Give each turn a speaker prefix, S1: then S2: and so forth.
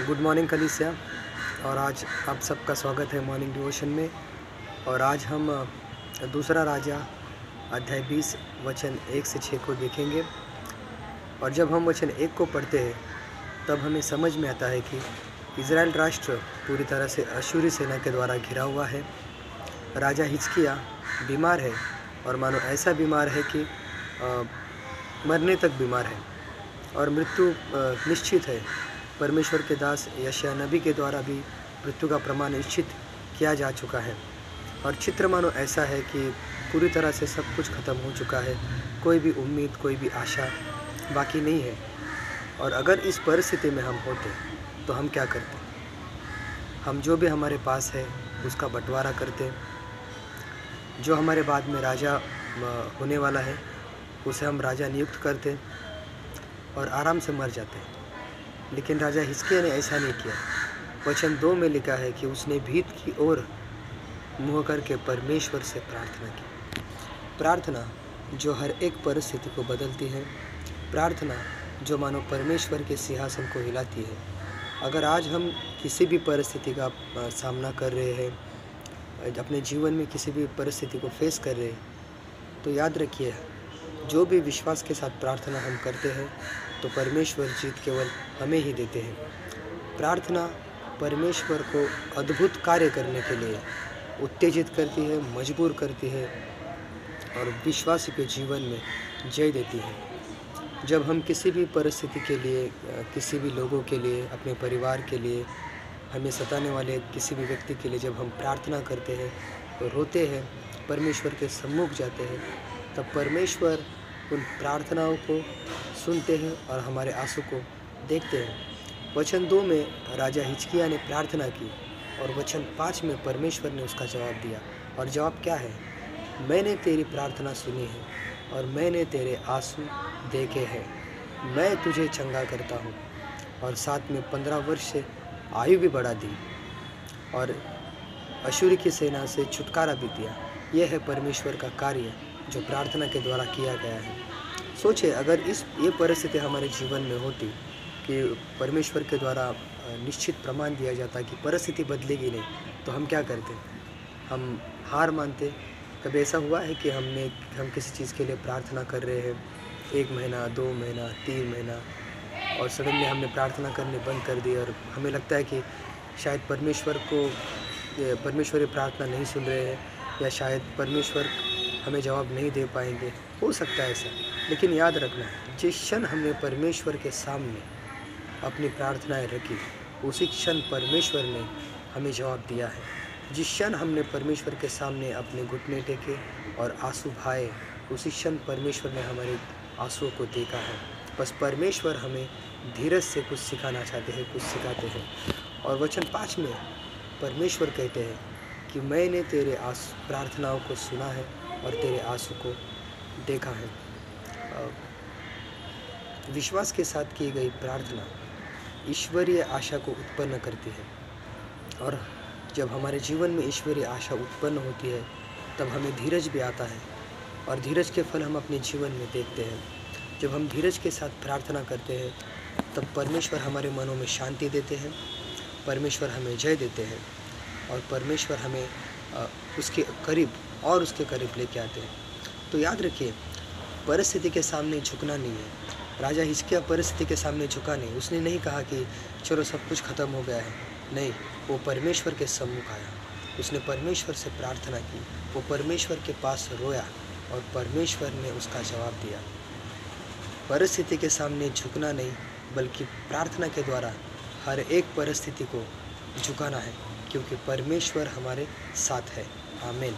S1: Good morning कलीसिया। और आज आप सबका स्वागत है मॉर्निंग डिवोशन में। और आज हम दूसरा राजा अध्याय 20 वचन 1 से 6 को देखेंगे। और जब हम वचन 1 को पढ़ते हैं तब हमें समझ में आता है कि इज़राइल राष्ट्र पूरी तरह से अश्शूरी सेना के द्वारा घिरा हुआ है। राजा हिजकिय्याह बीमार है और मानो ऐसा बीमार है कि मरने तक बीमार है और मृत्यु निश्चित है। परमेश्वर के दास यशायाह नबी के द्वारा भी मृत्यु का प्रमाण निश्चित किया जा चुका है। और चित्र मानो ऐसा है कि पूरी तरह से सब कुछ खत्म हो चुका है, कोई भी उम्मीद, कोई भी आशा बाकी नहीं है। और अगर इस परिस्थिति में हम होते तो हम क्या करते? हम जो भी हमारे पास है उसका बंटवारा करते, जो हमारे बाद में राजा होने वाला है उसे हम राजा नियुक्त करते और आराम से मर जाते। लेकिन राजा हिजकिय्याह ने ऐसा नहीं किया। वचन 2 में लिखा है कि उसने भीत की ओर मुँह करके परमेश्वर से प्रार्थना की। प्रार्थना जो हर एक परिस्थिति को बदलती है, प्रार्थना जो मानो परमेश्वर के सिंहासन को हिलाती है। अगर आज हम किसी भी परिस्थिति का सामना कर रहे हैं, अपने जीवन में किसी भी परिस्थिति को फेस कर रहे हैं, तो याद रखिए, जो भी विश्वास के साथ प्रार्थना हम करते हैं तो परमेश्वर जीत केवल हमें ही देते हैं। प्रार्थना परमेश्वर को अद्भुत कार्य करने के लिए उत्तेजित करती है, मजबूर करती है और विश्वासी के जीवन में जय देती है। जब हम किसी भी परिस्थिति के लिए, किसी भी लोगों के लिए, अपने परिवार के लिए, हमें सताने वाले किसी भी व्यक्ति के लिए जब हम प्रार्थना करते हैं तो रोते हैं, परमेश्वर के सम्मुख जाते हैं, तब परमेश्वर उन प्रार्थनाओं को सुनते हैं और हमारे आंसू को देखते हैं। वचन 2 में राजा हिजकिय्याह ने प्रार्थना की और वचन 5 में परमेश्वर ने उसका जवाब दिया। और जवाब क्या है? मैंने तेरी प्रार्थना सुनी है और मैंने तेरे आंसू देखे हैं। मैं तुझे चंगा करता हूँ और साथ में 15 वर्ष से आयु भी बढ़ा दी और अश्शूर की सेना से छुटकारा भी दिया। यह है परमेश्वर का कार्य जो प्रार्थना के द्वारा किया गया है। सोचिए, अगर ये परिस्थिति हमारे जीवन में होती कि परमेश्वर के द्वारा निश्चित प्रमाण दिया जाता कि परिस्थिति बदलेगी नहीं, तो हम क्या करते? हम हार मानते। कभी ऐसा हुआ है कि हम किसी चीज़ के लिए प्रार्थना कर रहे हैं 1 महीना, 2 महीना, 3 महीना और सडनली हमने प्रार्थना करने बंद कर दी और हमें लगता है कि शायद परमेश्वर ये प्रार्थना नहीं सुन रहे हैं या शायद परमेश्वर हमें जवाब नहीं दे पाएंगे। हो सकता है ऐसा, लेकिन याद रखना, जिस क्षण हमने परमेश्वर के सामने अपनी प्रार्थनाएं रखी, उसी क्षण परमेश्वर ने हमें जवाब दिया है। जिस क्षण हमने परमेश्वर के सामने अपने घुटने टेके और आंसू बहाए, उसी क्षण परमेश्वर ने हमारे आंसुओं को देखा है। बस परमेश्वर हमें धीरज से कुछ सिखाना चाहते हैं, कुछ सिखाते हैं। और वचन 5 में परमेश्वर कहते हैं कि मैंने तेरे प्रार्थनाओं को सुना है और तेरे आंसू को देखा है। विश्वास के साथ की गई प्रार्थना ईश्वरीय आशा को उत्पन्न करती है। और जब हमारे जीवन में ईश्वरीय आशा उत्पन्न होती है तब हमें धीरज भी आता है और धीरज के फल हम अपने जीवन में देखते हैं। जब हम धीरज के साथ प्रार्थना करते हैं तब परमेश्वर हमारे मनों में शांति देते हैं, परमेश्वर हमें जय देते हैं और परमेश्वर हमें उसके करीब लेके आते हैं। तो याद रखिए, परिस्थिति के सामने झुकना नहीं है। राजा हिजकिय्याह परिस्थिति के सामने झुका नहीं। उसने नहीं कहा कि चलो सब कुछ ख़त्म हो गया है। नहीं, वो परमेश्वर के सम्मुख आया, उसने परमेश्वर से प्रार्थना की, वो परमेश्वर के पास रोया और परमेश्वर ने उसका जवाब दिया। परिस्थिति के सामने झुकना नहीं, बल्कि प्रार्थना के द्वारा हर एक परिस्थिति को झुकाना है, क्योंकि परमेश्वर हमारे साथ है। आमीन।